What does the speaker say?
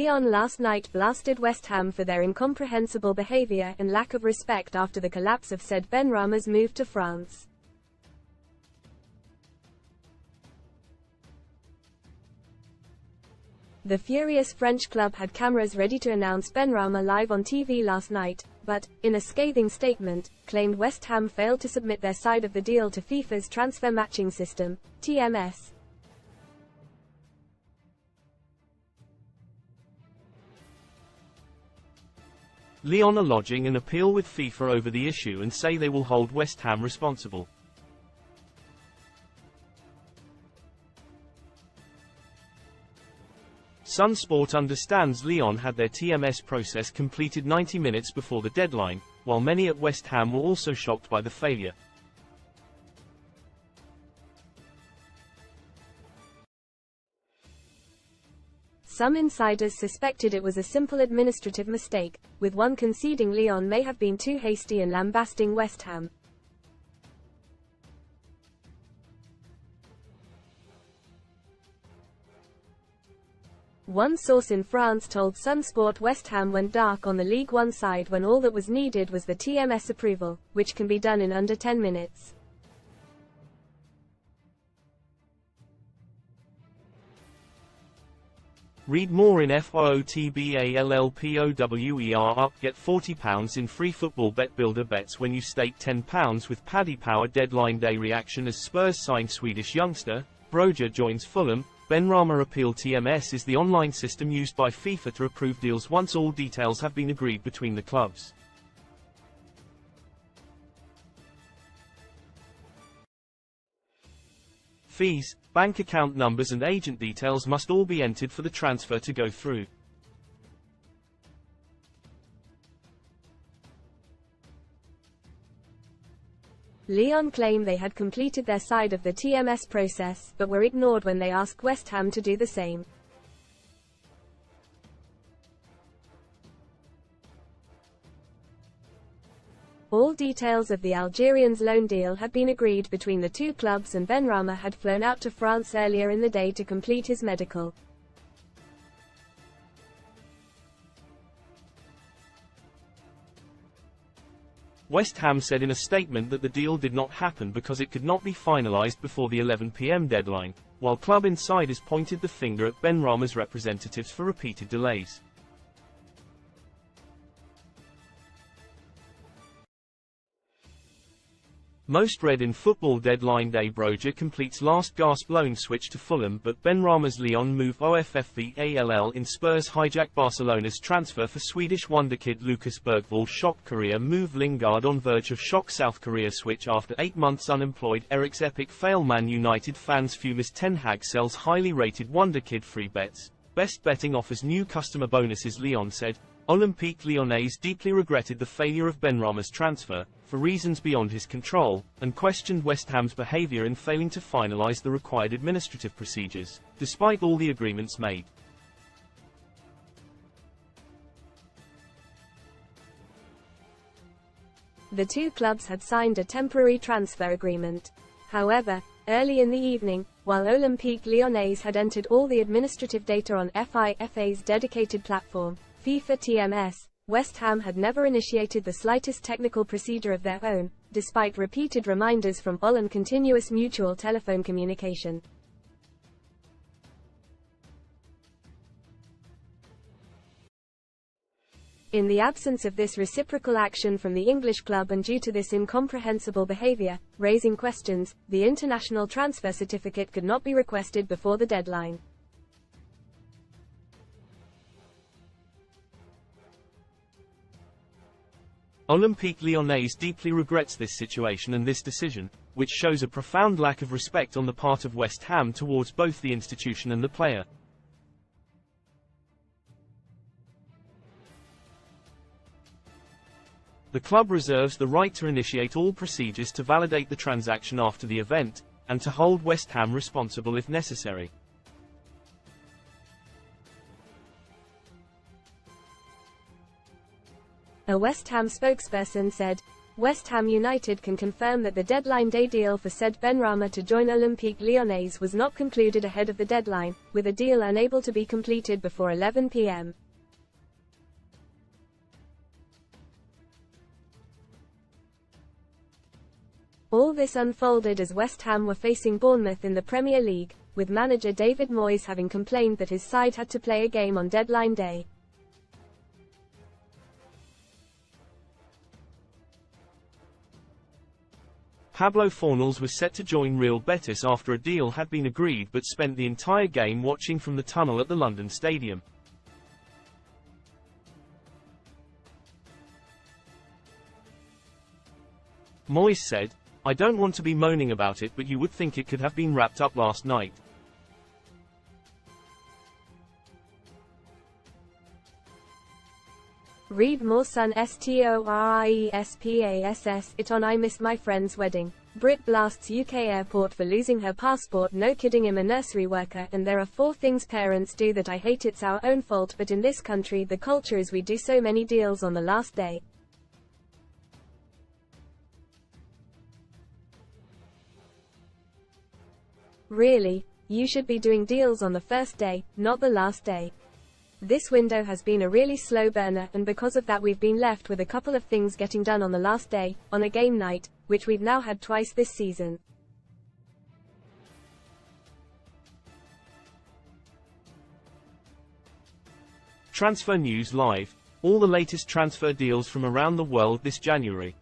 Lyon last night blasted West Ham for their incomprehensible behaviour and lack of respect after the collapse of said Benrahma's move to France. The furious French club had cameras ready to announce Benrahma live on TV last night, but, in a scathing statement, claimed West Ham failed to submit their side of the deal to FIFA's transfer matching system, TMS. Lyon are lodging an appeal with FIFA over the issue and say they will hold West Ham responsible. Sun Sport understands Lyon had their TMS process completed 90 minutes before the deadline, while many at West Ham were also shocked by the failure. Some insiders suspected it was a simple administrative mistake, with one conceding Lyon may have been too hasty in lambasting West Ham. One source in France told Sun Sport West Ham went dark on the League One side when all that was needed was the TMS approval, which can be done in under 10 minutes. Read more in FOOTBALLPOWER up. Get £40 in free football bet builder bets when you stake £10 with Paddy Power. Deadline day reaction as Spurs sign Swedish youngster Broja joins Fulham. Benrahma appeal. TMS is the online system used by FIFA to approve deals once all details have been agreed between the clubs. Fees, bank account numbers and agent details must all be entered for the transfer to go through. Lyon claim they had completed their side of the TMS process, but were ignored when they asked West Ham to do the same. All details of the Algerian's loan deal had been agreed between the two clubs, and Benrahma had flown out to France earlier in the day to complete his medical. West Ham said in a statement that the deal did not happen because it could not be finalized before the 11 p.m. deadline, while club insiders pointed the finger at Benrahma's representatives for repeated delays. Most read in football. Deadline day. Broja completes last gasp loan switch to Fulham, but Benrahma's Lyon move OFFVALL in Spurs hijack Barcelona's transfer for Swedish wonderkid Lucas Bergvall. Shock Korea move. Lingard on verge of shock. South Korea switch after 8 months unemployed. Eric's epic fail. Man United fans fume as Ten Hag sells highly rated wonderkid free bets. Best betting offers new customer bonuses. Lyon said Olympique Lyonnais deeply regretted the failure of Benrahma's transfer, for reasons beyond his control, and questioned West Ham's behaviour in failing to finalise the required administrative procedures, despite all the agreements made. The two clubs had signed a temporary transfer agreement. However, early in the evening, while Olympique Lyonnais had entered all the administrative data on FIFA's dedicated platform, FIFA TMS, West Ham had never initiated the slightest technical procedure of their own, despite repeated reminders from OL and continuous mutual telephone communication. In the absence of this reciprocal action from the English club and due to this incomprehensible behaviour, raising questions, the international transfer certificate could not be requested before the deadline. Olympique Lyonnais deeply regrets this situation and this decision, which shows a profound lack of respect on the part of West Ham towards both the institution and the player. The club reserves the right to initiate all procedures to validate the transaction after the event, and to hold West Ham responsible if necessary. A West Ham spokesperson said, West Ham United can confirm that the deadline day deal for said Benrahma to join Olympique Lyonnais was not concluded ahead of the deadline, with a deal unable to be completed before 11 p.m. All this unfolded as West Ham were facing Bournemouth in the Premier League, with manager David Moyes having complained that his side had to play a game on deadline day. Pablo Fornals was set to join Real Betis after a deal had been agreed but spent the entire game watching from the tunnel at the London stadium. Moyes said, "I don't want to be moaning about it, but you would think it could have been wrapped up last night. Read more son STORIESPASS it on I missed my friend's wedding. Brit blasts UK airport for losing her passport. No kidding, I'm a nursery worker and there are 4 things parents do that I hate. It's our own fault, but in this country the culture is we do so many deals on the last day. Really, you should be doing deals on the first day, not the last day. This window has been a really slow burner, and because of that we've been left with a couple of things getting done on the last day, on a game night, which we've now had twice this season." Transfer News Live. All the latest transfer deals from around the world this January.